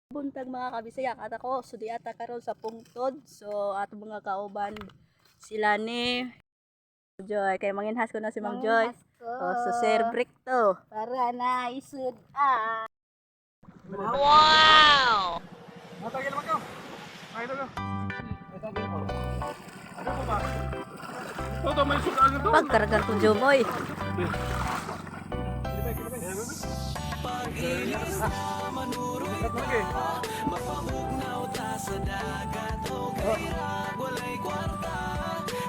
Buntag mga kabisaya, at ako sudiata karon sa pungtod. So ato mga kauban sila ni Joy, kay manginhas ko na si Mang Joy. So Sir Brick to para na isud. Wow! Matagil naman ko. Ay, ito. Ano po ba? Ito, may sukaan ito. Pagkaragan to Jomoy. Pag-ilis na manuroy ta, mapahugnaw ta sa dagat o kairag walay kwarta,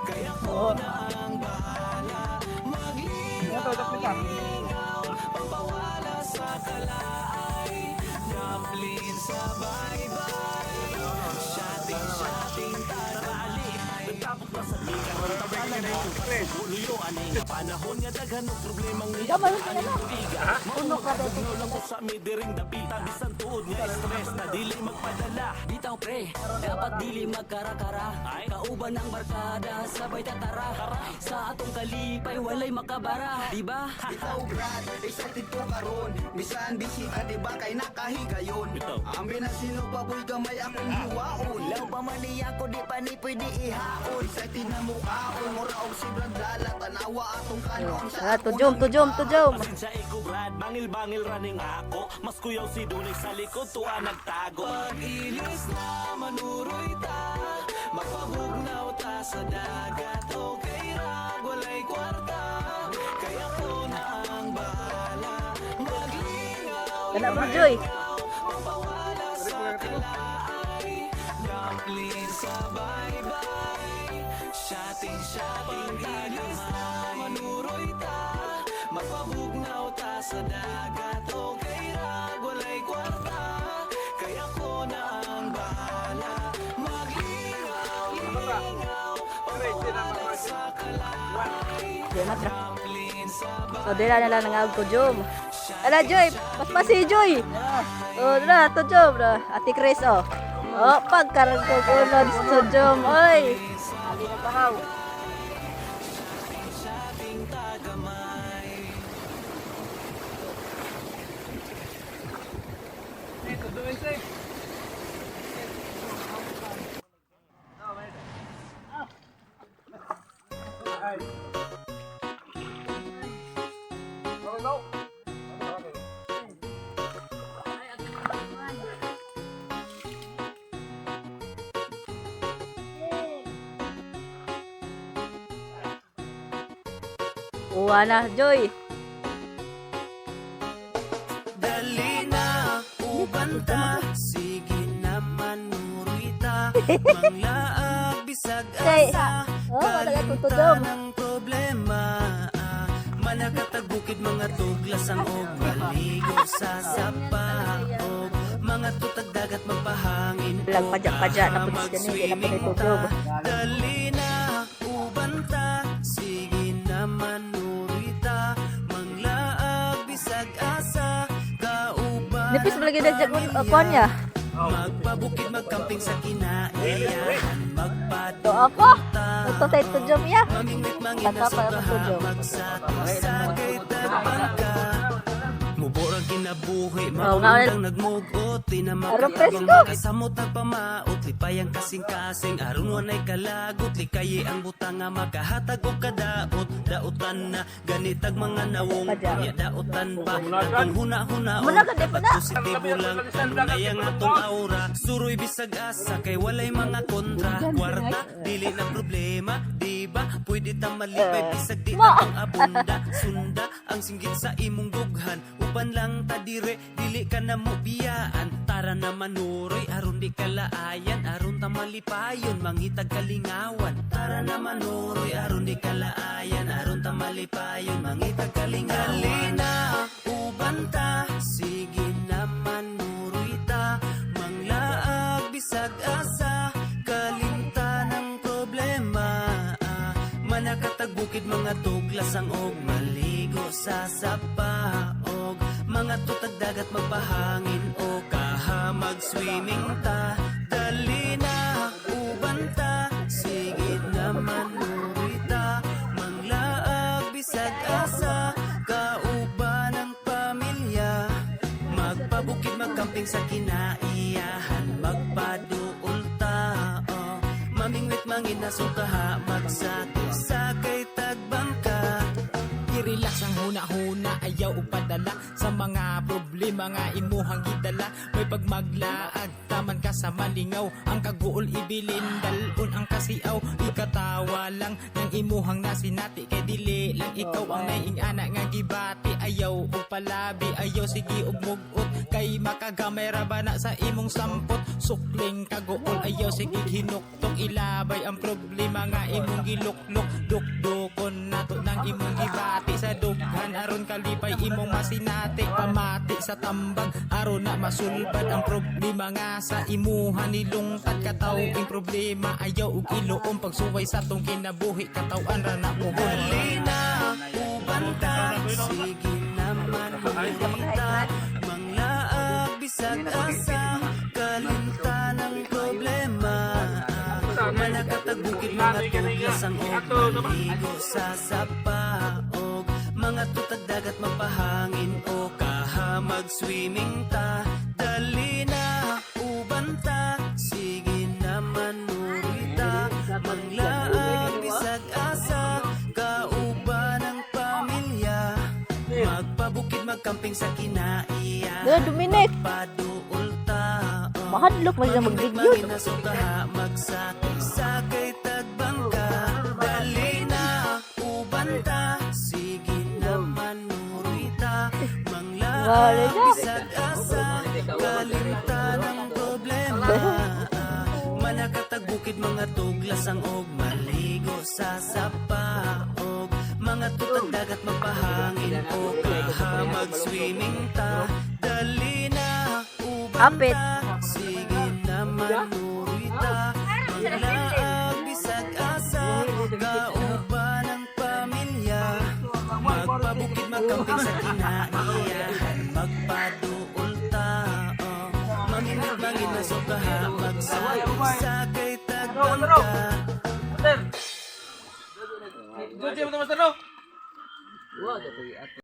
kaya ko na ang bahala, maglingaw, pagpawala sa kalaay, naplin sa bye-bye, shotting tarali, nagtapok pa sa likan, tabayan na yung stress, luyo aning panahon nga daghan ng problemang niya, Puno ka dito. lang ko sa midiring dapita bisan tuod nga stress na dili magpadala. Bitaw pre, dapat dili magkara-kara. Kauban ang barkada, sabay tatara. Sa atong kalipay walay makabara, di ba? Ikaw brad, excited ko karon. Bisan bisita di ba kay nakahigayon. Ambi na sino baboy gamay akong hiwaon. Law pa man niya ko di pa ni pwede ihaon. Excited na mukhaon, mura og si brad lala tanawa atong kanon sa Tujom. Pasensya iko brad, bangil-bangil running ako. Mas kuyaw si Dunig sa likod, tuwa nagtago. Pag-ilis na manuroy ta, mapahugnaw ta sa dagat o kairag walay kwarta, kaya ko na ang bahala, maglingaw, Kana Mang Joy. mapawala sa kalaay, dumpling sa bye-bye, shotting ilis na manuroy ta, mapahugnaw ta sa dagat o kairag walay kwarta, kaya ko na ang bahala, maglingaw, pagpawala sa kalaay, dumpling sa So dira na lang nangag tujom. Ala Joy, paspasi Joy. Dra tujom ra. Ati Chris oh. Pagkarag ko unod tujom. Oy. Ali na pahaw. shotting tagamay. Ito, doon siya. Ay. Go. Uwa na Joy. Dali na, ubanta, sige naman nurita, manglaag bisag asa, wala kalimta tutudom. ng problema, manakatag bukid mga tuglas ang og maligo sa sapaog, mga tutag dagat magpahangin, Lang padyak-padyak na pulis ganun, hindi na pa nitudog. dali na, ubanta, sige naman nurita, manglaag bisag asa, kauban Nipis mo lagi na dyan kuan niya. magpabukid magkamping sa kinaiyahan, To ako. Ito tayo tujom ya. mamingwit-mangit Kata na pa naman sobraha tujom. magsakay tagpangka muborang kinabuhi nga, maundang nagmugot di na Aron makakabang presko. makaisamot nagpamaot lipayang kasing-kasing aron wanay kalagot likayi ang butang nga makahatag og kadaot dautan na ganitag mga nawong Padya. ya dautan pa atong huna-huna Muna ka, di pa na. positibo lang kanunay ang atong aura suroy bisag asa kay walay mga kontra kwarta dili na problema di ba pwede ta malipay bisag di ta pang abunda sunda ang singgit sa imong dughan uban lang ta dire dili ka na mo biyaan tara na manuroy aron di kalaayan aron ta malipayon mangitag kalingawan tara na manuroy aron di kalaayan aron ta malipayon mangitag kalingawan Halina uban ta sige na manuroy ta manglaag bisag asa kalimta ng problema manakatag bukid mga tuglas ang og maligo sa sapaog mga tutag dagat magpahangin o kaha mag-swimming ta dali na uban ta sige naman nurita manglaag bisag asa kauban ng pamilya magpabukid magkamping sa kina kinaiyahan magpaduol tao mamingwit mangin na sukaha magsakay tagbangka I-relax ang huna-huna, ayaw upadala sa mga problema nga imuhang gidala. May pagmaglaag, taman ka sa malingaw. Ang kaguol ibilin, dalon ang kasiaw. Ikatawa lang ng imuhang nasinati. Kay dili lang ikaw ang naing anak nga gibati. Ayaw og palabi, ayaw sige og mugot. Kay makagamay ra ba na sa imong sampot. Sukling kaguol, ayaw sige hinuktok. Ilabay ang problema nga imong giluklok. Dukdukon nato ng imong gibati. Sa dughan aron kalipay imong masinati pamati sa tambag aron na masulbad ang problema nga sa imuha nilungtad katawing problema ayaw ug iluom pagsuway sa tong kinabuhi katawan ra na mo dali na ubanta sige naman humita manglaag bisag asa kalimtan ang problema manakatagukit mga tuglas ang maligo sa sapaog mga tutag dagat mapahangin o kaha mag-swimming ta dali na ubanta sige naman nurita manglaag bisag asa kauban ng pamilya magpabukid magkamping sa kinaiya Dominic, paduol tao mahadlok man siya mag-video. Mangin na sukaha magsakay tagbangka dali na ubanta sige naman nurita manglaag bisag asa kalimtan ang problema manakatagbukid mga tuglas ang og maligo sa sapaog mga tutag dagat magpahangin o kaha mag-swimming ta dali na Apit. ubanta sige naman nurita manglaag bisag asa kauban ng pamilya magpabukid magkamping sa kinaiyahan magpaduol tao manginit mangin na sukaha magsakay tagbangka Doon siya, Master, no?